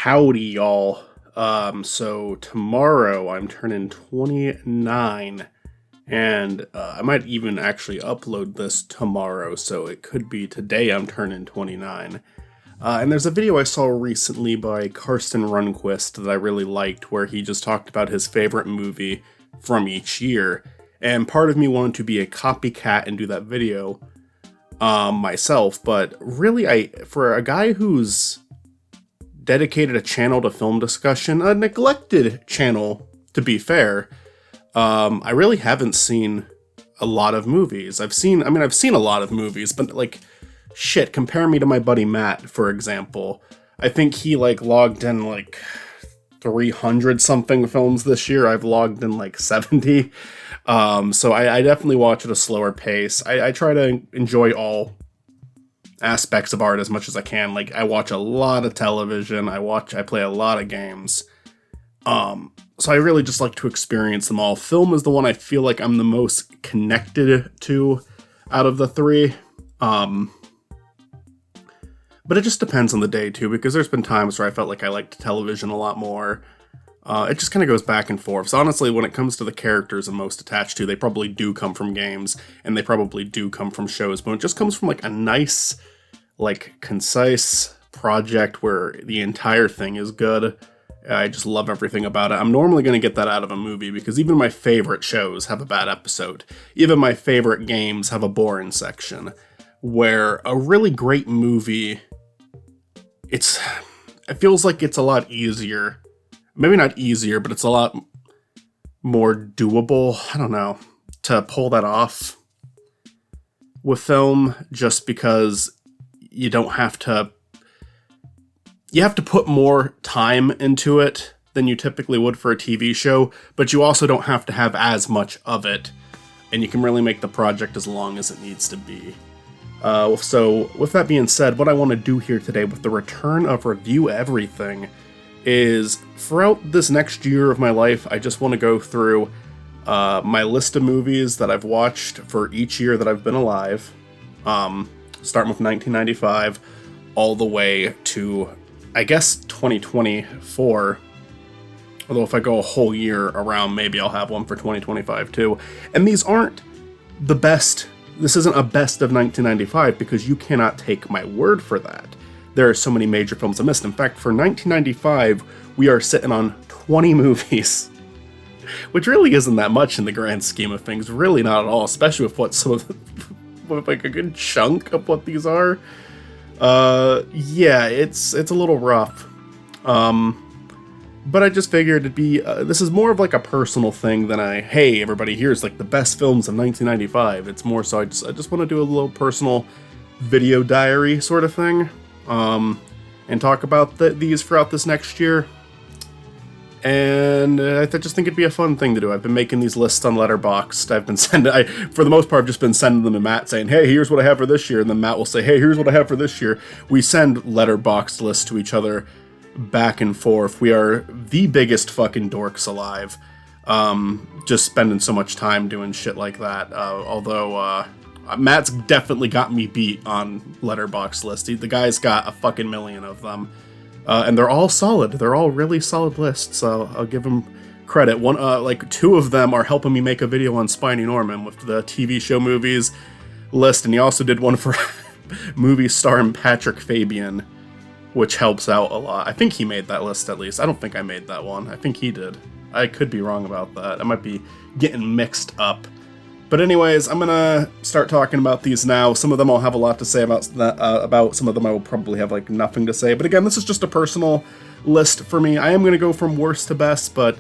Howdy, y'all. So tomorrow I'm turning 29, and I might even actually upload this tomorrow, so it could be today I'm turning 29. And there's a video I saw recently by Karsten Runquist that I really liked, where he just talked about his favorite movie from each year, and part of me wanted to be a copycat and do that video myself, but really, for a guy who's dedicated a channel to film discussion, a neglected channel, to be fair. I really haven't seen a lot of movies. I've seen a lot of movies, but shit, compare me to my buddy Matt, for example. I think he logged in 300 something films this year. I've logged in 70. So I definitely watch at a slower pace. I try to enjoy all aspects of art as much as I can. I watch a lot of television, I play a lot of games. So I really just like to experience them all. Film is the one I feel like I'm the most connected to out of the three. But it just depends on the day too, because there's been times where I felt like I liked television a lot more. It just kind of goes back and forth. So honestly, when it comes to the characters I'm most attached to, they probably do come from games, and they probably do come from shows, but it just comes from a nice, concise project where the entire thing is good. I just love everything about it. I'm normally going to get that out of a movie, because even my favorite shows have a bad episode. Even my favorite games have a boring section. Where a really great movie, it feels like it's a lot easier. Maybe not easier, but it's a lot more doable, I don't know, to pull that off with film, just because you have to put more time into it than you typically would for a TV show, but you also don't have to have as much of it, and you can really make the project as long as it needs to be. So with that being said, what I want to do here today with the return of Review Everything is, throughout this next year of my life, I just want to go through my list of movies that I've watched for each year that I've been alive, starting with 1995 all the way to, I guess, 2024. Although if I go a whole year around, maybe I'll have one for 2025 too. And these aren't the best. This isn't a best of 1995, because you cannot take my word for that. There are so many major films I missed. In fact, for 1995, we are sitting on 20 movies, which really isn't that much in the grand scheme of things. Really not at all, especially with what some of with a good chunk of what these are. Yeah, it's a little rough. But I just figured it'd be, this is more of a personal thing than hey, everybody, here's the best films of 1995. It's more so I just want to do a little personal video diary sort of thing, and talk about these throughout this next year. And I just think it'd be a fun thing to do. I've been making these lists on Letterboxd. I've been for the most part, I've just been sending them to Matt saying, hey, here's what I have for this year. And then Matt will say, hey, here's what I have for this year. We send Letterboxd lists to each other back and forth. We are the biggest fucking dorks alive. Just spending so much time doing shit like that. Although Matt's definitely got me beat on Letterboxd lists. The guy's got a fucking million of them. And they're all solid. They're all really solid lists. So I'll give him credit. One, two of them are helping me make a video on Spiny Norman with the TV show movies list. And he also did one for movie starring Patrick Fabian, which helps out a lot. I think he made that list, at least. I don't think I made that one. I think he did. I could be wrong about that. I might be getting mixed up. But anyways, I'm gonna start talking about these now. Some of them I'll have a lot to say about. Some of them I will probably have nothing to say. But again, this is just a personal list for me. I am gonna go from worst to best, but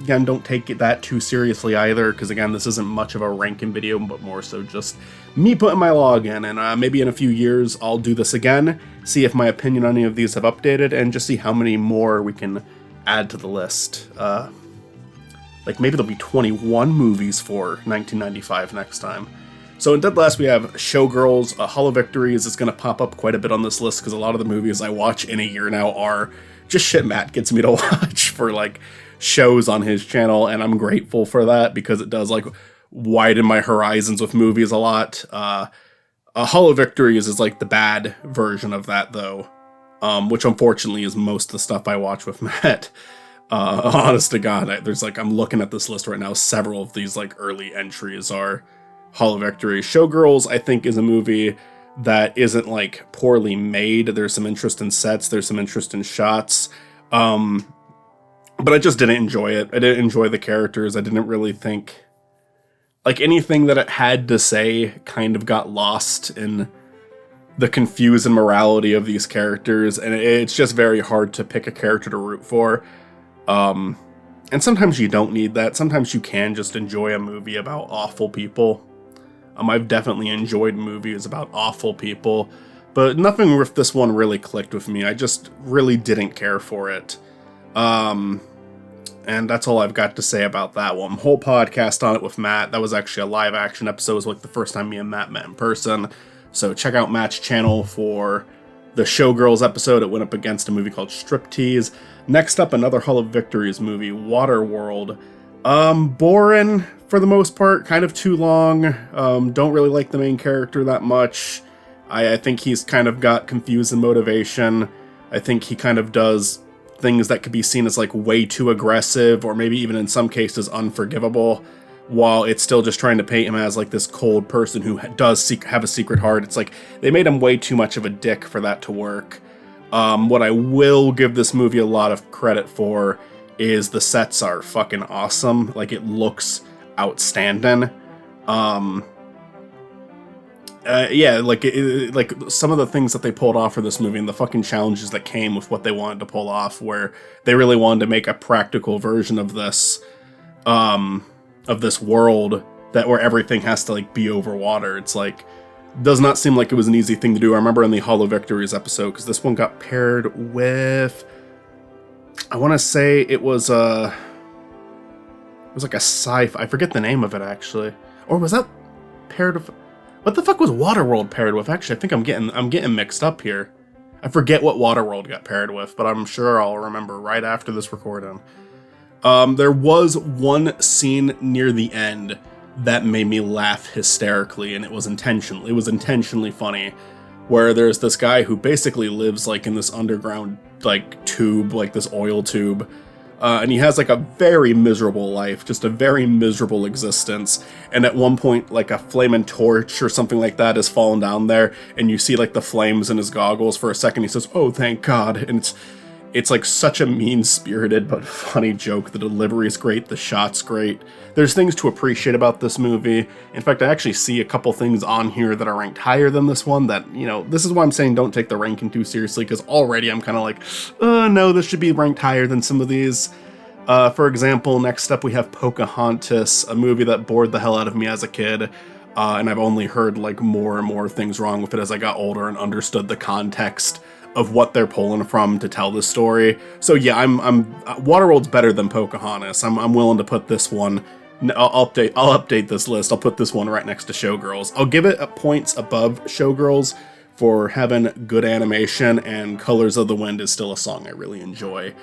again, don't take it that too seriously either, because again, this isn't much of a ranking video, but more so just me putting my log in. And maybe in a few years I'll do this again, see if my opinion on any of these have updated, and just see how many more we can add to the list. Maybe there'll be 21 movies for 1995 next time. So in Dead Last, we have Showgirls, Hollow Victories is going to pop up quite a bit on this list, because a lot of the movies I watch in a year now are just shit Matt gets me to watch for shows on his channel, and I'm grateful for that, because it does widen my horizons with movies a lot. Hollow Victories is the bad version of that, though. which unfortunately is most of the stuff I watch with Matt. Honest to God, I'm looking at this list right now. Several of these like early entries are Hall of Victory. Showgirls, I think, is a movie that isn't like poorly made. There's some interest in sets. There's some interest in shots. But I just didn't enjoy it. I didn't enjoy the characters. I didn't really think like anything that it had to say kind of got lost in the confused morality of these characters. And it's just very hard to pick a character to root for. And sometimes you don't need that. Sometimes you can just enjoy a movie about awful people. I've definitely enjoyed movies about awful people, but nothing with this one really clicked with me. I just really didn't care for it. And that's all I've got to say about that one. Whole podcast on it with Matt. That was actually a live action episode. It was like the first time me and Matt met in person. So check out Matt's channel for the Showgirls episode. It went up against a movie called Striptease. Next up, another Hall of Victories movie, Waterworld. Boring for the most part, kind of too long. Don't really like the main character that much. I think he's kind of got confused in motivation. I think he kind of does things that could be seen as like way too aggressive, or maybe even in some cases unforgivable, while it's still just trying to paint him as like this cold person who does have a secret heart. It's like they made him way too much of a dick for that to work. What I will give this movie a lot of credit for is the sets are fucking awesome. Like, it looks outstanding. Yeah, like some of the things that they pulled off for this movie and the fucking challenges that came with what they wanted to pull off, where they really wanted to make a practical version of this world that where everything has to like be over water. It's like, does not seem like it was an easy thing to do. I remember in the Hall of Victories episode, because this one got paired with, I want to say it was like a sci-fi. I forget the name of it actually, or was that paired with? What the fuck was Waterworld paired with? Actually, I think I'm getting mixed up here. I forget what Waterworld got paired with, but I'm sure I'll remember right after this recording. There was one scene near the end that made me laugh hysterically, and it was intentional. It was intentionally funny, where there's this guy who basically lives like in this underground like tube, like this oil tube. And he has like a very miserable life, just a very miserable existence. And at one point, like a flaming torch or something like that is fallen down there, and you see like the flames in his goggles for a second. He says, "Oh, thank God." And it's like such a mean-spirited but funny joke. The delivery is great, the shot's great. There's things to appreciate about this movie. In fact, I actually see a couple things on here that are ranked higher than this one that, you know, this is why I'm saying don't take the ranking too seriously, because already I'm kind of like, no, this should be ranked higher than some of these. For example, next up we have Pocahontas, a movie that bored the hell out of me as a kid. And I've only heard like more and more things wrong with it as I got older and understood the context of what they're pulling from to tell this story. So yeah, I'm Waterworld's better than Pocahontas. I'm willing to put this one. I'll update this list. I'll put this one right next to Showgirls. I'll give it points above Showgirls for having good animation, and Colors of the Wind is still a song I really enjoy.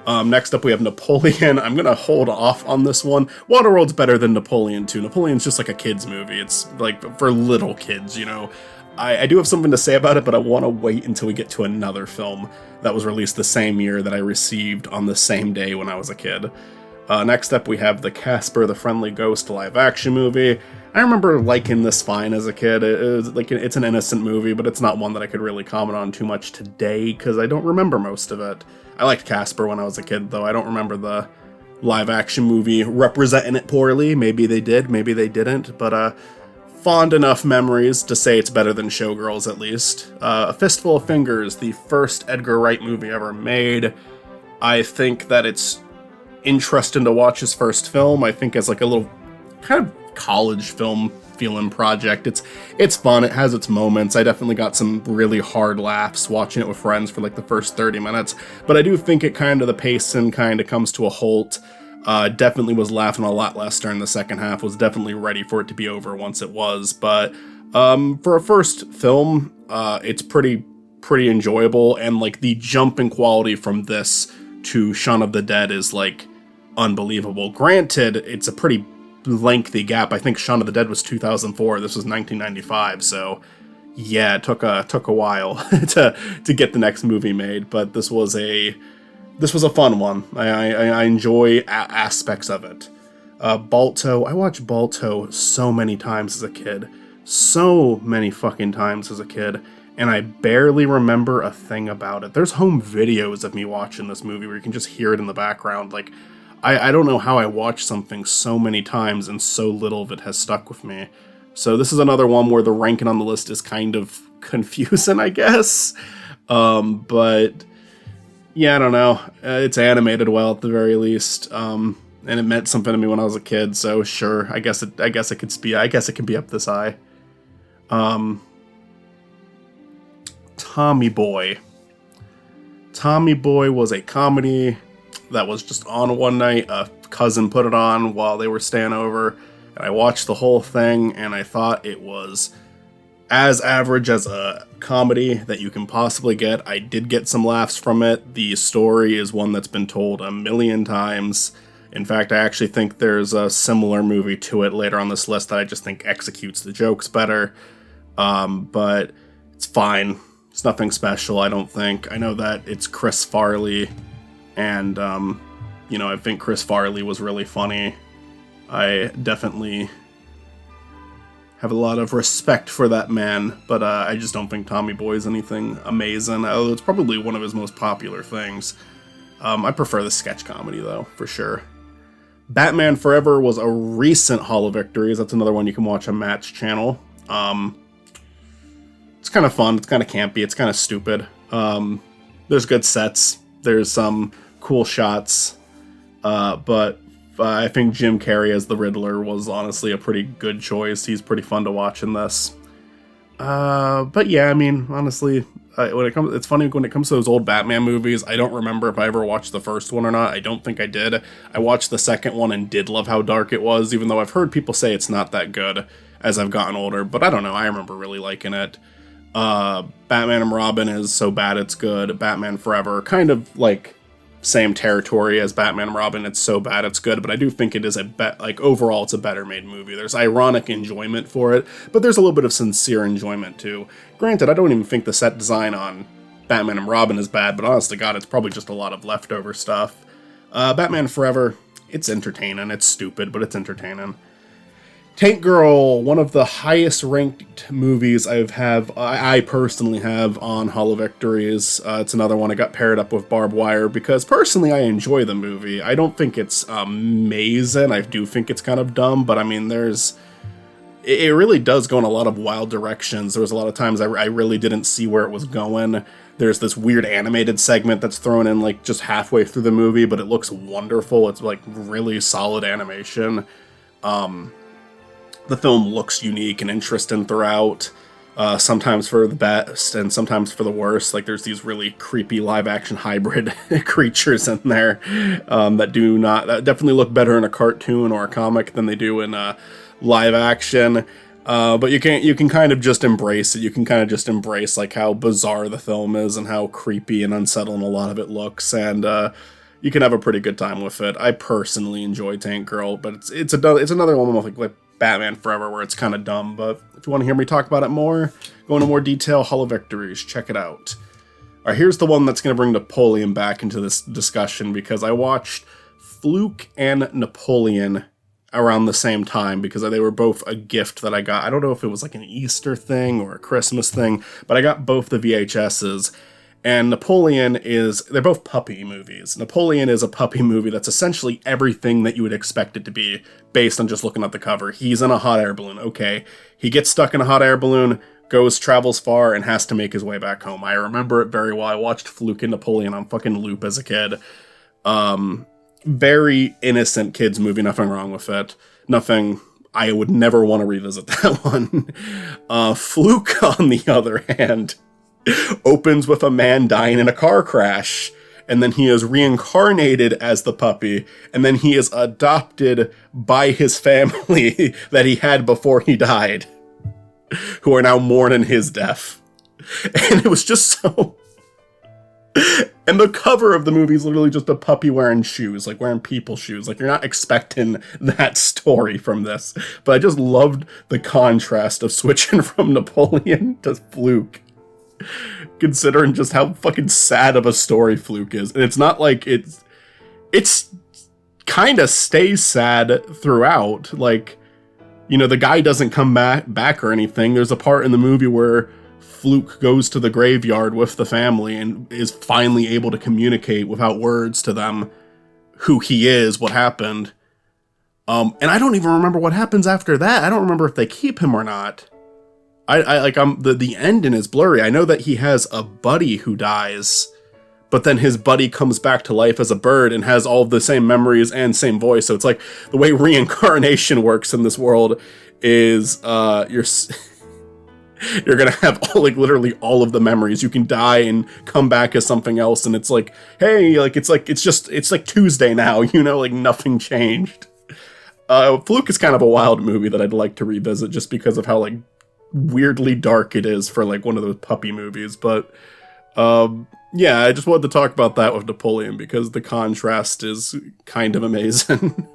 Next up we have Napoleon. I'm gonna hold off on this one. Waterworld's better than Napoleon 2. Napoleon's just like a kid's movie. It's like for little kids, you know. I do have something to say about it, but I want to wait until we get to another film that was released the same year that I received on the same day when I was a kid. Next up, we have the Casper the Friendly Ghost live-action movie. I remember liking this fine as a kid. It's an innocent movie, but it's not one that I could really comment on too much today because I don't remember most of it. I liked Casper when I was a kid, though. I don't remember the live-action movie representing it poorly. Maybe they did, maybe they didn't, but fond enough memories to say it's better than Showgirls, at least. A Fistful of Fingers, the first Edgar Wright movie ever made. I think that it's interesting to watch his first film. I think as like a little kind of college film feeling project. It's fun. It has its moments. I definitely got some really hard laughs watching it with friends for like the first 30 minutes. But I do think it kind of, the pacing kind of comes to a halt. Definitely was laughing a lot less during the second half, was definitely ready for it to be over once it was, but for a first film, it's pretty enjoyable, and like the jump in quality from this to Shaun of the Dead is like unbelievable. Granted, it's a pretty lengthy gap. I think Shaun of the Dead was 2004, this was 1995, so yeah, it took a while to get the next movie made, but this was a fun one. I enjoy aspects of it. Balto, I watched Balto so many times as a kid. So many fucking times as a kid. And I barely remember a thing about it. There's home videos of me watching this movie where you can just hear it in the background. Like, I don't know how I watched something so many times and so little of it has stuck with me. So this is another one where the ranking on the list is kind of confusing, I guess. But yeah, I don't know. It's animated well at the very least. And it meant something to me when I was a kid. So sure, I guess it can be up this high. Tommy Boy. Tommy Boy was a comedy that was just on one night. A cousin put it on while they were staying over, and I watched the whole thing, and I thought it was as average as a comedy that you can possibly get. I did get some laughs from it. The story is one that's been told a million times. In fact, I actually think there's a similar movie to it later on this list that I just think executes the jokes better. But it's fine. It's nothing special, I don't think. I know that it's Chris Farley, and, I think Chris Farley was really funny. I definitely have a lot of respect for that man, but I just don't think Tommy Boy is anything amazing, although it's probably one of his most popular things. I prefer the sketch comedy, though, for sure. Batman Forever was a recent Hall of Victories. That's another one you can watch on Matt's channel. It's kind of fun. It's kind of campy. It's kind of stupid. There's good sets. There's some cool shots. But I think Jim Carrey as the Riddler was honestly a pretty good choice. He's pretty fun to watch in this. But yeah, I mean, honestly, it's funny when it comes to those old Batman movies. I don't remember if I ever watched the first one or not. I don't think I did. I watched the second one and did love how dark it was, even though I've heard people say it's not that good as I've gotten older. But I don't know. I remember really liking it. Batman and Robin is so bad it's good. Batman Forever, kind of like same territory as Batman and Robin. It's so bad it's good, but I do think it is overall it's a better made movie. There's ironic enjoyment for it, but there's a little bit of sincere enjoyment too. Granted, I don't even think the set design on Batman and Robin is bad, but honest to God, it's probably just a lot of leftover stuff. Batman Forever, it's entertaining. It's stupid, but it's entertaining. Tank Girl, one of the highest ranked movies I personally have on Hall of Victories. It's another one I got paired up with Barbed Wire because personally I enjoy the movie. I don't think it's amazing. I do think it's kind of dumb, but I mean, it really does go in a lot of wild directions. There was a lot of times I really didn't see where it was going. There's this weird animated segment that's thrown in like just halfway through the movie, but it looks wonderful. It's like really solid animation. The film looks unique and interesting throughout, sometimes for the best and sometimes for the worst. Like there's these really creepy live-action hybrid creatures in there that definitely look better in a cartoon or a comic than they do in live action. But you can kind of just embrace it. You can kind of just embrace like how bizarre the film is and how creepy and unsettling a lot of it looks, and you can have a pretty good time with it. I personally enjoy Tank Girl, but it's another one with like Batman Forever where it's kind of dumb. But if you want to hear me talk about it more, go into more detail, Hall of Victories, check it out. All right, here's the one that's going to bring Napoleon back into this discussion because I watched Fluke and Napoleon around the same time because they were both a gift that I got. I don't know if it was like an Easter thing or a Christmas thing, but I got both the VHSs. And they're both puppy movies. Napoleon is a puppy movie that's essentially everything that you would expect it to be based on just looking at the cover. He's in a hot air balloon. Okay. He gets stuck in a hot air balloon, travels far, and has to make his way back home. I remember it very well. I watched Fluke and Napoleon on fucking loop as a kid. Very innocent kids movie, nothing wrong with it. Nothing, I would never want to revisit that one. Fluke, on the other hand, opens with a man dying in a car crash, and then he is reincarnated as the puppy, and then he is adopted by his family that he had before he died, who are now mourning his death. And it was just so... And the cover of the movie is literally just a puppy wearing shoes, like wearing people's shoes. Like, you're not expecting that story from this. But I just loved the contrast of switching from Napoleon to Fluke, considering just how fucking sad of a story Fluke is. And it's not like it's kind of stays sad throughout. Like, you know, the guy doesn't come back or anything. There's a part in the movie where Fluke goes to the graveyard with the family and is finally able to communicate without words to them who he is, what happened. And I don't even remember what happens after that. I don't remember if they keep him or not. The ending is blurry. I know that he has a buddy who dies, but then his buddy comes back to life as a bird and has all the same memories and same voice. So it's like the way reincarnation works in this world is you're gonna have literally all of the memories. You can die and come back as something else, and it's like, hey, it's like Tuesday now, you know, like nothing changed. Fluke is kind of a wild movie that I'd like to revisit just because of how like weirdly dark it is for like one of those puppy movies. But yeah, I just wanted to talk about that with Napoleon because the contrast is kind of amazing.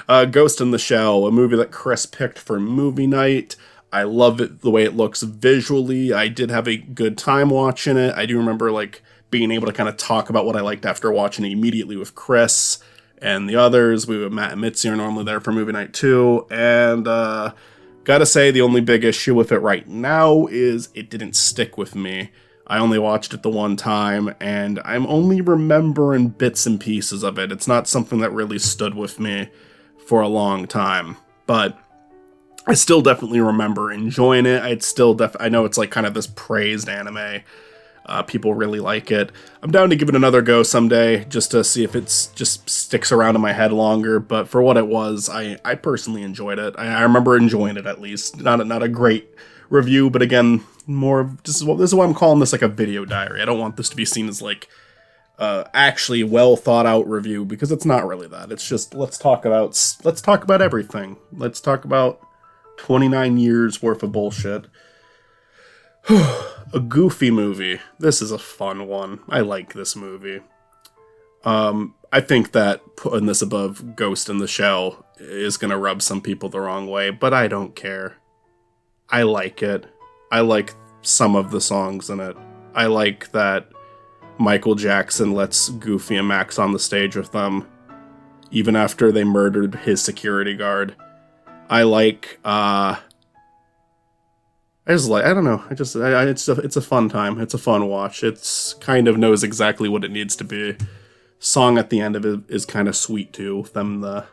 Ghost in the Shell, a movie that Chris picked for movie night. I love it, the way it looks visually. I did have a good time watching it. I do remember like being able to kind of talk about what I liked after watching it immediately with Chris and the others. Matt and Mitzi are normally there for movie night too. And gotta say, the only big issue with it right now is it didn't stick with me. I only watched it the one time, and I'm only remembering bits and pieces of it. It's not something that really stood with me for a long time. But I still definitely remember enjoying it. I know it's like kind of this praised anime. People really like it. I'm down to give it another go someday, just to see if it's just sticks around in my head longer. But for what it was, I personally enjoyed it. I remember enjoying it at least. Not a great review, but again, more of this is why I'm calling this like a video diary. I don't want this to be seen as like actually well thought out review, because it's not really that. It's just let's talk about everything. Let's talk about 29 years worth of bullshit. A Goofy movie. This is a fun one. I like this movie. I think that putting this above Ghost in the Shell is gonna rub some people the wrong way, but I don't care. I like it. I like some of the songs in it. I like that Michael Jackson lets Goofy and Max on the stage with them, even after they murdered his security guard. I like, I don't know. It's a fun time. It's a fun watch. It's kind of knows exactly what it needs to be. Song at the end of it is kind of sweet too. Them the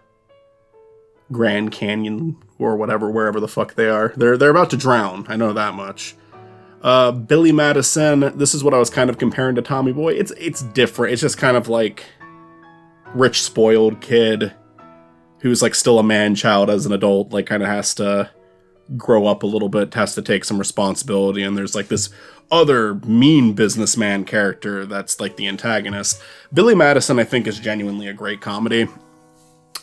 Grand Canyon or whatever, wherever the fuck they are. They're about to drown. I know that much. Billy Madison. This is what I was kind of comparing to Tommy Boy. It's different. It's just kind of like rich, spoiled kid who's like still a man-child as an adult, like kind of has to grow up a little bit, has to take some responsibility, and there's like this other mean businessman character that's like the antagonist. Billy Madison, I think, is genuinely a great comedy.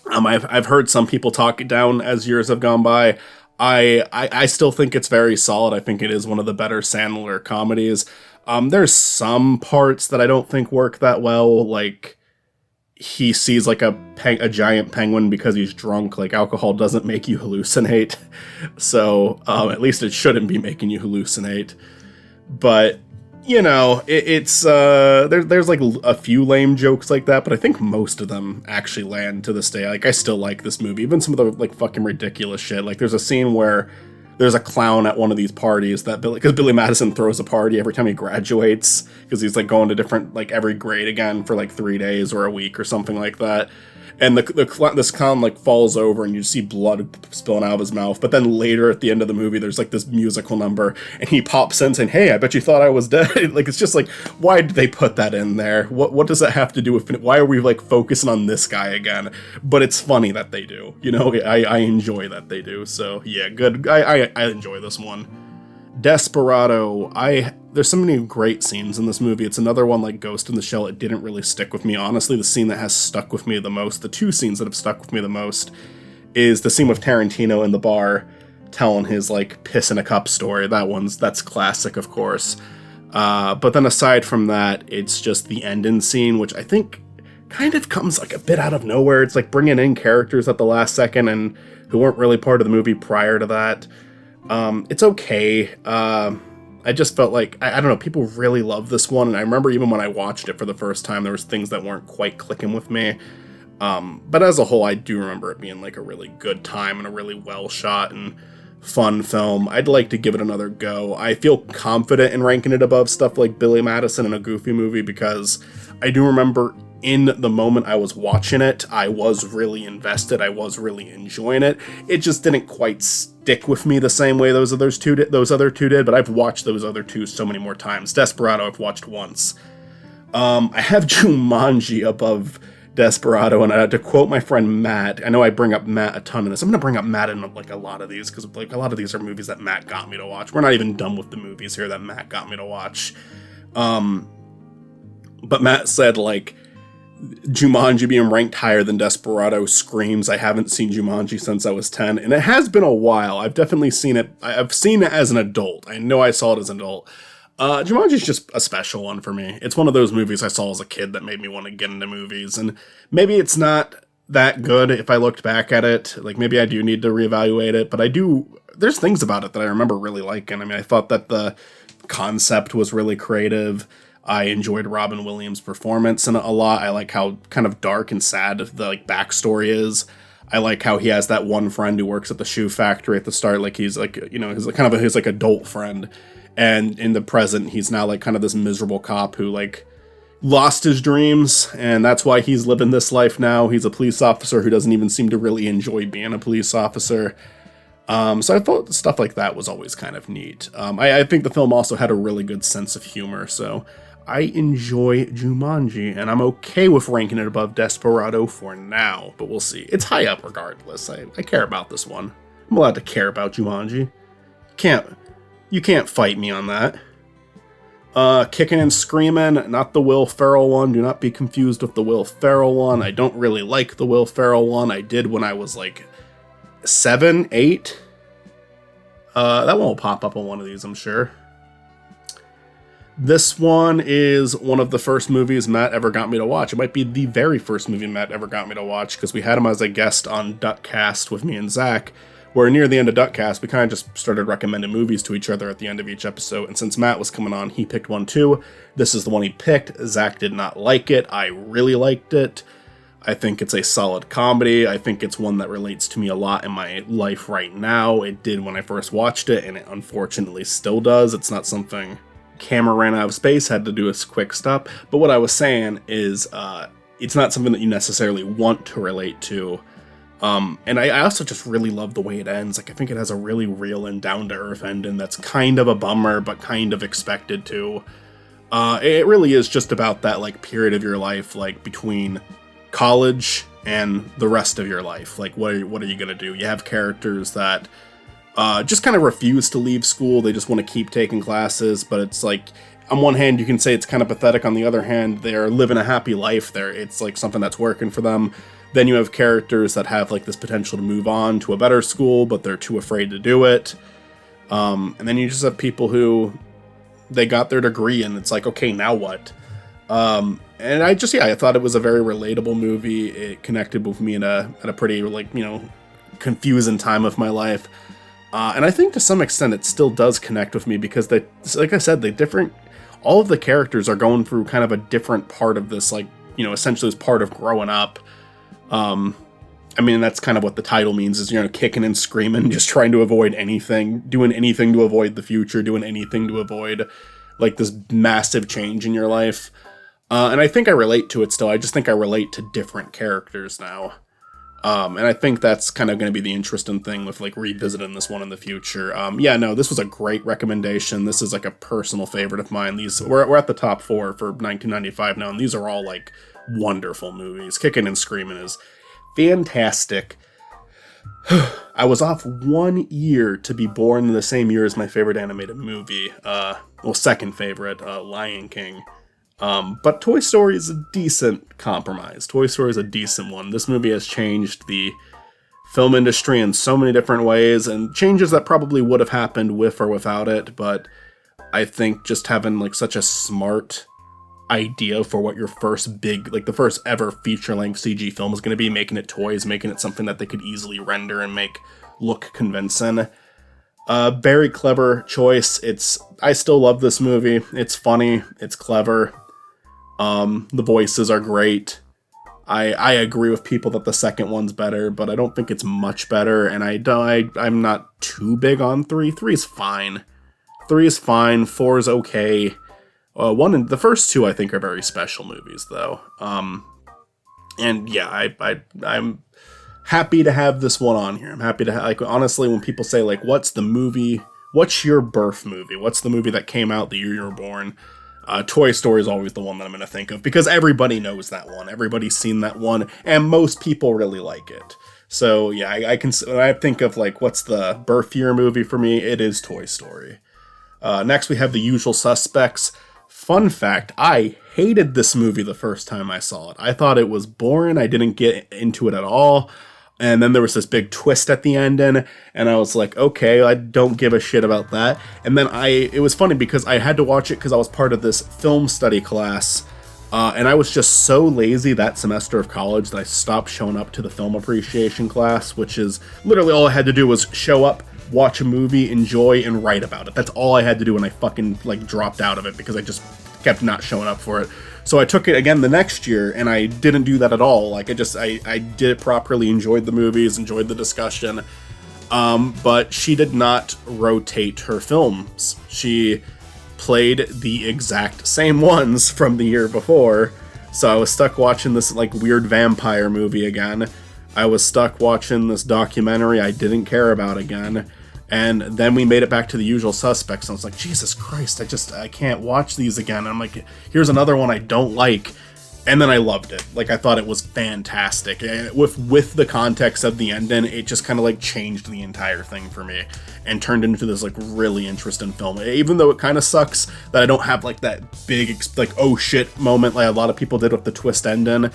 I've heard some people talk it down as years have gone by. I still think it's very solid. I think it is one of the better Sandler comedies. There's some parts that I don't think work that well, like he sees like a giant penguin because he's drunk. Like, alcohol doesn't make you hallucinate. So, at least it shouldn't be making you hallucinate. But, you know, there's like a few lame jokes like that, but I think most of them actually land to this day. Like, I still like this movie, even some of the like fucking ridiculous shit. Like, there's a scene where there's a clown at one of these parties because Billy Madison throws a party every time he graduates, because he's like going to different, like every grade again for like 3 days or a week or something like that. And this clown like falls over and you see blood spilling out of his mouth. But then later at the end of the movie, there's like this musical number and he pops in saying, "Hey, I bet you thought I was dead." Like, it's just like, why did they put that in there? What does that have to do with, why are we like focusing on this guy again? But it's funny that they do, you know, I enjoy that they do. So yeah, good. I enjoy this one. Desperado. There's so many great scenes in this movie. It's another one like Ghost in the Shell. It didn't really stick with me. Honestly, the scene that has stuck with me the most, the two scenes that have stuck with me the most, is the scene with Tarantino in the bar telling his like piss in a cup story. That's classic, of course. But then aside from that, it's just the ending scene, which I think kind of comes like a bit out of nowhere. It's like bringing in characters at the last second and who weren't really part of the movie prior to that. It's okay. I just felt like, I don't know, people really love this one. And I remember even when I watched it for the first time, there was things that weren't quite clicking with me. But as a whole, I do remember it being like a really good time and a really well shot and fun film. I'd like to give it another go. I feel confident in ranking it above stuff like Billy Madison and a Goofy Movie because I do remember in the moment I was watching it, I was really invested. I was really enjoying it. It just didn't quite stick with me the same way those other two did. But I've watched those other two so many more times. Desperado I've watched once. I have Jumanji above Desperado, and to quote my friend Matt, I know I bring up Matt a ton in this. I'm going to bring up Matt in like a lot of these because like a lot of these are movies that Matt got me to watch. We're not even done with the movies here that Matt got me to watch. But Matt said like Jumanji being ranked higher than Desperado screams I haven't seen Jumanji since I was 10, and it has been a while. I've definitely seen it. I've seen it as an adult. I know I saw it as an adult. Jumanji is just a special one for me. It's one of those movies I saw as a kid that made me want to get into movies, and maybe it's not that good if I looked back at it. Like, maybe I do need to reevaluate it, but there's things about it that I remember really liking. I mean, I thought that the concept was really creative. I enjoyed Robin Williams' performance in it a lot. I like how kind of dark and sad the like backstory is. I like how he has that one friend who works at the shoe factory at the start. Like he's like, you know, he's like kind of his like adult friend. And in the present, he's now like kind of this miserable cop who like lost his dreams. And that's why he's living this life now. He's a police officer who doesn't even seem to really enjoy being a police officer. So I thought stuff like that was always kind of neat. I think the film also had a really good sense of humor. So I enjoy Jumanji, and I'm okay with ranking it above Desperado for now, but we'll see. It's high up regardless. I care about this one. I'm allowed to care about Jumanji. You can't fight me on that. Kicking and Screaming, not the Will Ferrell one. Do not be confused with the Will Ferrell one. I don't really like the Will Ferrell one. I did when I was like 7, 8. That one will pop up on one of these, I'm sure. This one is one of the first movies Matt ever got me to watch. It might be the very first movie Matt ever got me to watch, because we had him as a guest on Duckcast with me and Zach, where near the end of Duckcast, we kind of just started recommending movies to each other at the end of each episode, and since Matt was coming on, he picked one too. This is the one he picked. Zach did not like it. I really liked it. I think it's a solid comedy. I think it's one that relates to me a lot in my life right now. It did when I first watched it, and it unfortunately still does. It's not something camera ran out of space, had to do a quick stop. But what I was saying is it's not something that you necessarily want to relate to. And I also just really love the way it ends. Like, I think it has a really real and down-to-earth ending that's kind of a bummer, but kind of expected to. It really is just about that, like, period of your life, like, between college and the rest of your life. Like, what are you gonna do? You have characters that just kind of refuse to leave school. They just want to keep taking classes, but it's like, on one hand, you can say it's kind of pathetic. On the other hand, they're living a happy life there. It's like something that's working for them. Then you have characters that have like this potential to move on to a better school, but they're too afraid to do it. And then you just have people who they got their degree and it's like, okay, now what? And I thought it was a very relatable movie. It connected with me at a pretty, like, you know, confusing time of my life. And I think to some extent it still does connect with me because they, like I said, all of the characters are going through kind of a different part of this, like, you know, essentially as part of growing up. I mean, that's kind of what the title means is, you know, kicking and screaming, just trying to avoid anything, doing anything to avoid the future, doing anything to avoid like this massive change in your life. And I think I relate to it still. I just think I relate to different characters now. And I think that's kind of going to be the interesting thing with like revisiting this one in the future. This was a great recommendation. This is like a personal favorite of mine. We're at the top 4 for 1995 now, and these are all like wonderful movies. Kicking and Screaming is fantastic. I was off 1 year to be born in the same year as my favorite animated movie. Second favorite, Lion King. But Toy Story is a decent compromise. Toy Story is a decent one. This movie has changed the film industry in so many different ways, and changes that probably would have happened with or without it, but I think just having like such a smart idea for what your first big, like the first ever feature-length CG film is going to be, making it toys, making it something that they could easily render and make look convincing. Very clever choice. I still love this movie. It's funny. It's clever. The voices are great. I agree with people that the second one's better, but I don't think it's much better, and I'm not too big on 3. 3 is fine. 3 is fine. 4 is okay. The first 2 I think are very special movies though. And yeah, I'm happy to have this one on here. I'm happy to like, honestly, when people say like, what's your birth movie? What's the movie that came out the year you were born? Toy Story is always the one that I'm going to think of, because everybody knows that one. Everybody's seen that one, and most people really like it. So yeah, when I think of like, what's the birth year movie for me, it is Toy Story. Next we have The Usual Suspects. Fun fact, I hated this movie the first time I saw it. I thought it was boring. I didn't get into it at all. And then there was this big twist at the end, and I was like, okay, I don't give a shit about that. And then it was funny because I had to watch it because I was part of this film study class, and I was just so lazy that semester of college that I stopped showing up to the film appreciation class, which is literally all I had to do was show up, watch a movie, enjoy, and write about it. That's all I had to do, and I fucking like dropped out of it because I just kept not showing up for it. So I took it again the next year, and I didn't do that at all. Like, I did it properly, enjoyed the movies, enjoyed the discussion, but she did not rotate her films. She played the exact same ones from the year before, so I was stuck watching this, like, weird vampire movie again. I was stuck watching this documentary I didn't care about again. And then we made it back to The Usual Suspects, and I was like, Jesus Christ, I can't watch these again. And I'm like, here's another one I don't like. And then I loved it. Like, I thought it was fantastic. And with the context of the ending, it just kind of like changed the entire thing for me and turned into this like really interesting film. Even though it kind of sucks that I don't have like that big, like, oh shit moment like a lot of people did with the twist ending.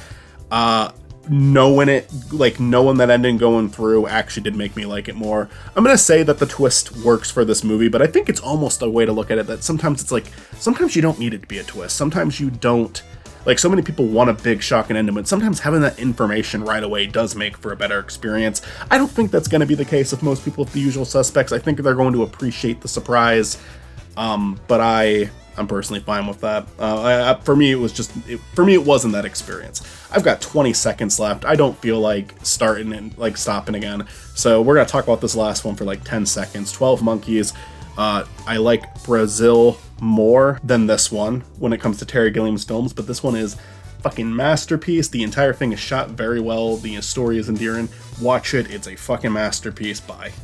Knowing that ending going through actually did make me like it more. I'm gonna say that the twist works for this movie, but I think it's almost a way to look at it that sometimes you don't need it to be a twist. Sometimes you don't. Like, so many people want a big shocking ending, but sometimes having that information right away does make for a better experience. I don't think that's gonna be the case with most people with The Usual Suspects. I think they're going to appreciate the surprise, but I'm personally fine with that. For me, it wasn't that experience. I've got 20 seconds left. I don't feel like starting and like stopping again. So we're gonna talk about this last one for like 10 seconds. 12 Monkeys. I like Brazil more than this one when it comes to Terry Gilliam's films, but this one is fucking masterpiece. The entire thing is shot very well. The story is endearing. Watch it. It's a fucking masterpiece. Bye.